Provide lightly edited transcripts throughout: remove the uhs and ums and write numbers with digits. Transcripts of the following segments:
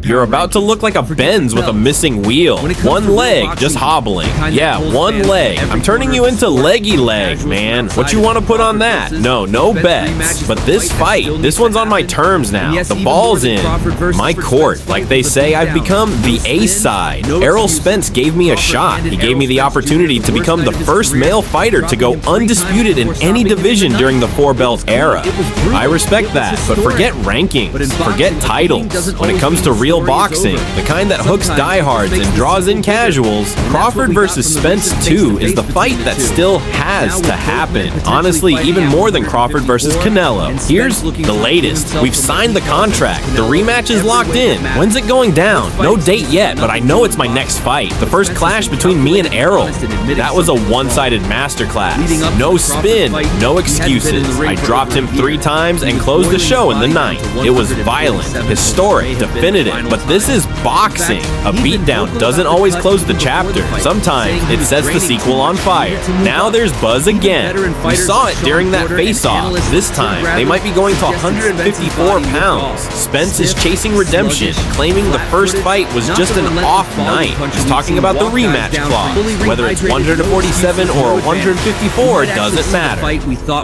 You're about to look like a Benz with a missing wheel. One leg, just hobbling. Yeah, one leg. I'm turning you into leggy leg, man. What you want to put on that? No bets. But this fight, this one's on my terms now. The ball's in my court. Like they say, I've become the A side. Errol Spence gave me a shot. He gave me the opportunity to become the first male fighter to go undisputed in any division during the 4-belt era. I respect that, but forget rankings, forget titles. When it comes to real boxing, the kind that hooks diehards and draws in casuals, Crawford versus Spence 2 is the fight that still has to happen. Honestly, even more than Crawford versus Canelo. Here's the latest. We've signed the contract. The rematch is locked in. When's it going down? No date yet, but I know it's my next fight. The first clash between me and Errol. That was a one-sided masterclass. No spin, no excuses. I dropped him 3 times and closed the show in the 9th. It was violent, historic, definitive. But this is boxing. A beatdown doesn't always close the chapter. Sometimes it sets the sequel on fire. Now there's buzz again. We saw it during that face-off. This time, they might be going to 154 pounds. Spence is chasing redemption, claiming the first fight was just an off night. He's talking about the rematch clause. Whether it's 147 or 154 doesn't matter.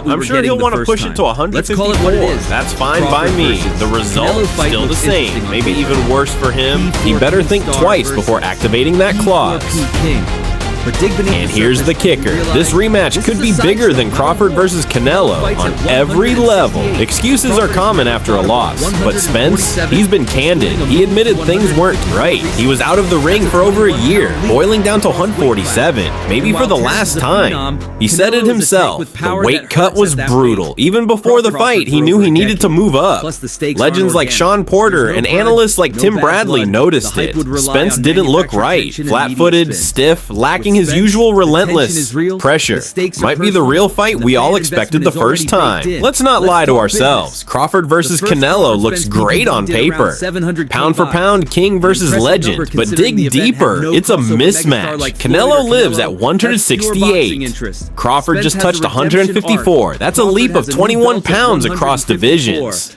I'm sure he'll want to push it to 154. That's fine by me. The result's still the same. Maybe even worse for him. He better think twice before activating that clause. And here's the kicker. This rematch could be bigger than Crawford versus Canelo on every level. Excuses are common after a loss, but Spence, he's been candid. He admitted things weren't right. He was out of the ring for over a year, boiling down to 147, maybe for the last time. He said it himself. The weight cut was brutal. Even before the fight, he knew he needed to move up. Legends like Sean Porter and analysts like Tim Bradley noticed it. Spence didn't look right. Flat-footed, stiff, lacking his usual relentless pressure. Might be the real fight we all expected the first time. Let's not lie to ourselves. Crawford versus Canelo looks great on paper. Pound for pound, king versus legend. But dig deeper, it's a mismatch. Canelo lives at 168. Crawford just touched 154. That's a leap of 21 pounds across divisions.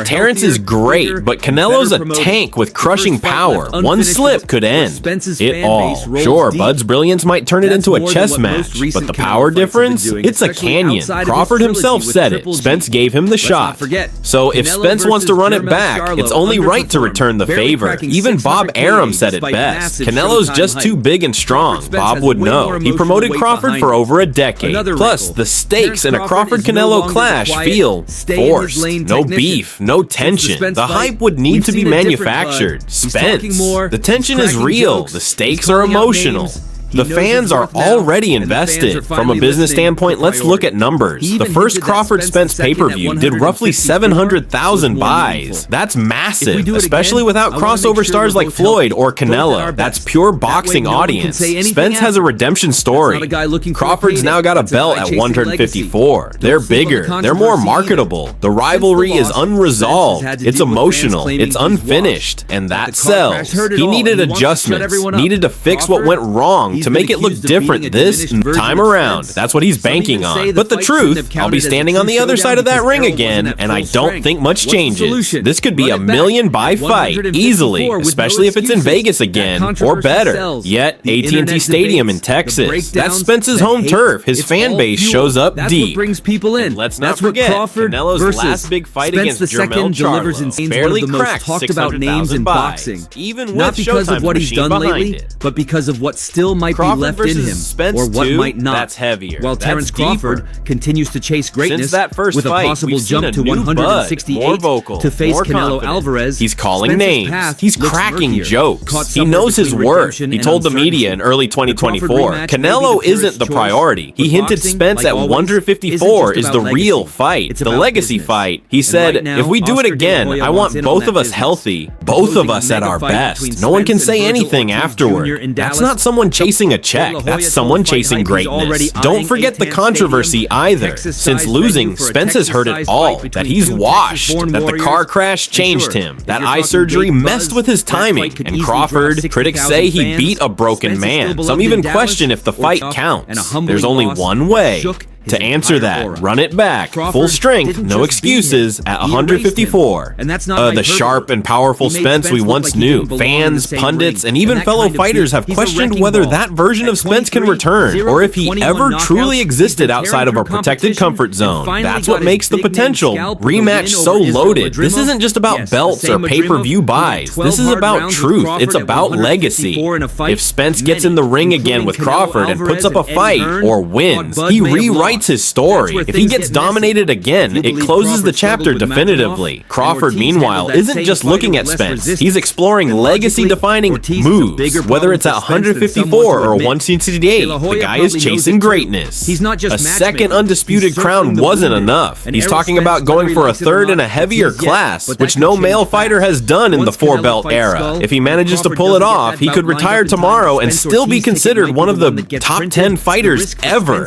Terence is great, but Canelo's a tank with crushing power. One slip could end it all. Sure, Bud's brilliance might turn it into a chess match, but the power difference? It's a canyon. Crawford himself said it. Spence gave him the shot. So if Spence wants to run it back, it's only right to return the favor. Even Bob Arum said it best. Canelo's just too big and strong. Bob would know. He promoted Crawford for over a decade. Plus, the stakes in a Crawford-Canelo clash feel forced. No beef. No tension. The hype would need to be manufactured. Spence. The tension is real. The stakes are emotional. The fans are already invested. From a business standpoint, let's look at numbers. The first Crawford-Spence pay-per-view did roughly 700,000 buys. That's massive, especially without crossover stars like Floyd or Canelo. That's pure boxing audience. Spence has a redemption story. Crawford's now got a belt at 154. They're bigger. They're more marketable. The rivalry is unresolved. It's emotional. It's unfinished. And that sells. He needed adjustments. Needed to fix what went wrong to make it look different this time around. That's what he's banking on. But the truth, I'll be standing on the other side of that ring again, and I don't think much changes. This could be a million buy fight, easily, especially if it's in Vegas again, or better, yet AT&T Stadium in Texas. That's Spence's home turf. His fan base shows up deep. And let's not forget, Canelo's last big fight against Jermell Charlo barely cracked 600,000 buys, even with Showtime's machine behind it. But because of what still might be left in him, or what might not. That's heavier. While Terence Crawford continues to chase greatness with a possible jump to 168 to face Canelo Alvarez. He's calling names. He's cracking jokes. He knows his worth. He told the media in early 2024, Canelo isn't the priority. He hinted Spence at 154 is the real fight, the legacy fight. He said, if we do it again, I want both of us healthy, both of us at our best. No one can say anything afterward. That's not someone chasing a check. That's someone chasing greatness. Don't forget the controversy either. Since losing, Spence has heard it all. That he's washed. That the car crash changed him. That eye surgery messed with his timing. And Crawford, critics say he beat a broken man. Some even question if the fight counts. There's only one way. To answer that, run it back. Full strength, no excuses, at 154. The sharp and powerful Spence we once knew. Fans, pundits, and even fellow fighters have questioned whether that version of Spence can return, or if he ever truly existed outside of our protected comfort zone. That's what makes the potential rematch so loaded. This isn't just about belts or pay-per-view buys. This is about truth. It's about legacy. If Spence gets in the ring again with Crawford and puts up a fight or wins, he rewrites his story. If he gets dominated again, it closes the chapter definitively. Crawford, meanwhile, isn't just looking at Spence. He's exploring legacy-defining moves. Whether it's at 154 or 168, the guy is chasing greatness. A second undisputed crown wasn't enough. He's talking about going for a third in a heavier class, which no male fighter has done in the four-belt era. If he manages to pull it off, he could retire tomorrow and still be considered one of the top 10 fighters ever.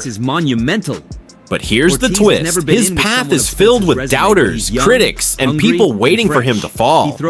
But here's the twist. His path is filled with doubters, critics, and people waiting for him to fall. The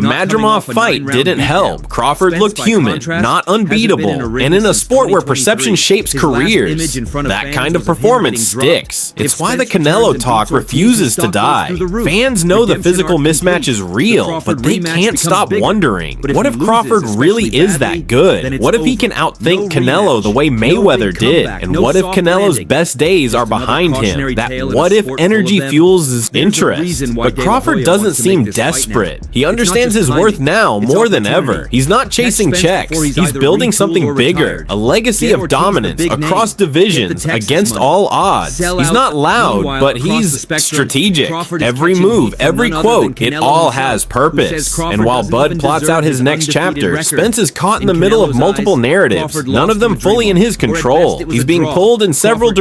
Madrimov fight didn't help. Crawford looked human, not unbeatable, and in a sport where perception shapes careers, that kind of performance sticks. It's why the Canelo talk refuses to die. Fans know the physical mismatch is real, but they can't stop wondering, what if Crawford really is that good? What if he can outthink Canelo the way Mayweather did? And what if Canelo's best days are behind him? That what if energy fuels his interest? But Crawford doesn't seem desperate. He understands his worth now more than ever. He's not chasing checks. He's building something bigger, a legacy of dominance across divisions against all odds. He's not loud, but he's strategic. Every move, every quote, it all has purpose. And while Bud plots out his next chapter, Spence is caught in the middle of multiple narratives, none of them fully in his control. He's being pulled in several directions.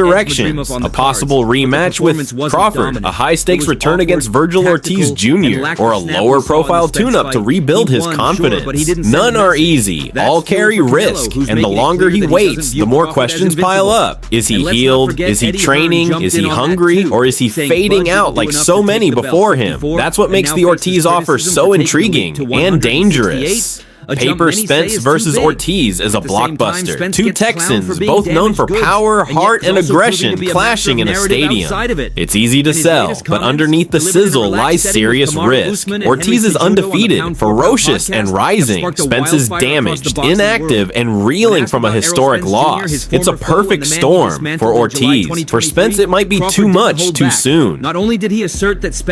A possible rematch with Crawford, a high-stakes return against Virgil Ortiz Jr., or a lower-profile tune-up to rebuild his confidence. None are easy. All carry risk, and the longer he waits, the more questions pile up. Is he healed? Is he training? Is he hungry? Or is he fading out like so many before him? That's what makes the Ortiz offer so intriguing and dangerous. Paper Spence versus Ortiz is a blockbuster. Two Texans, both known for power, heart, and aggression, clashing in a stadium. It's easy to sell, but underneath the sizzle lies serious risk. Ortiz is undefeated, ferocious, and rising. Spence is damaged, inactive, and reeling from a historic loss. It's a perfect storm for Ortiz. For Spence, it might be too much too soon.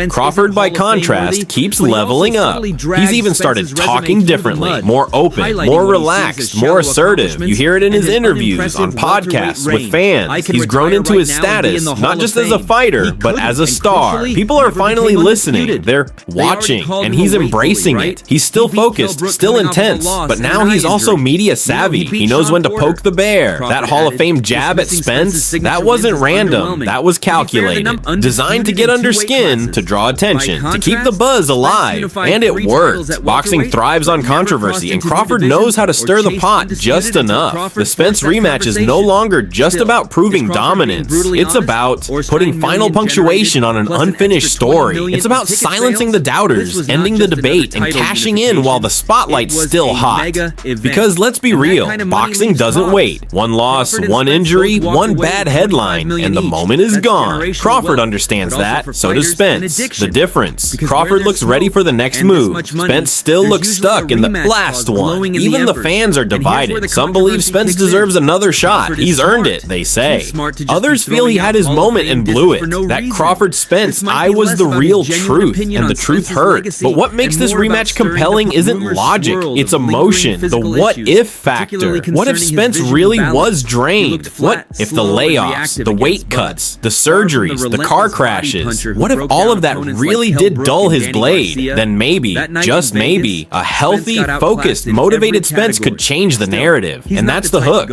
Crawford, by contrast, keeps leveling up. He's even started talking differently, more open, more relaxed, more assertive. You hear it in his interviews, on podcasts, with fans. He's grown into his status, not just as a fighter, but as a star. People are finally listening. They're watching, and he's embracing it. He's still focused, still intense, but now he's also media savvy. He knows when to poke the bear. That Hall of Fame jab at Spence, that wasn't random. That was calculated. Designed to get under skin, to draw attention, to keep the buzz alive. And it worked. Boxing thrives on controversy, and Crawford knows how to stir the pot just enough. The Spence rematch is no longer just about proving dominance. It's about putting final punctuation on an unfinished story. It's about silencing the doubters, ending the debate, and cashing in while the spotlight's still hot. Because let's be real, boxing doesn't wait. One loss, one injury, one bad headline, and the moment is gone. Crawford understands that, so does Spence. The difference, Crawford looks ready for the next move. Spence still looks stuck in the last one. Even the fans are divided. Some believe Spence deserves another shot. He's earned it, they say. Others feel he had his moment and blew it. That Crawford-Spence, I was the real truth, and the truth hurt. But what makes this rematch compelling isn't logic, it's emotion, the what-if factor. What if Spence really was drained? What if the layoffs, the weight cuts, the surgeries, the car crashes? What if all of that really did dull his blade? Then maybe, just maybe, a healthy, focused, motivated Spence could change the narrative. And that's the hook.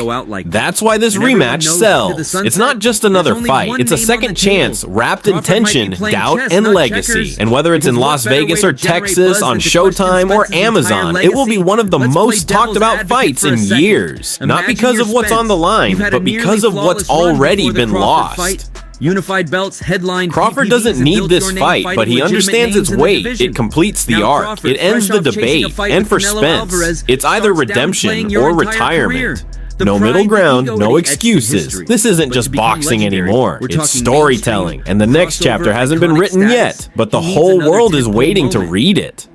That's why this rematch sells. It's not just another fight. It's a second chance wrapped in tension, doubt, and legacy. And whether it's in Las Vegas or Texas, on Showtime or Amazon, it will be one of the most talked about fights in years. Not because of what's on the line, but because of what's already been lost. Unified belts, headline. Crawford doesn't need this fight, but he understands its weight. It completes the arc. It ends the debate. And for Spence, it's either redemption or retirement. No middle ground, no excuses. This isn't just boxing anymore. It's storytelling, and the next chapter hasn't been written yet, but the whole world is waiting to read it.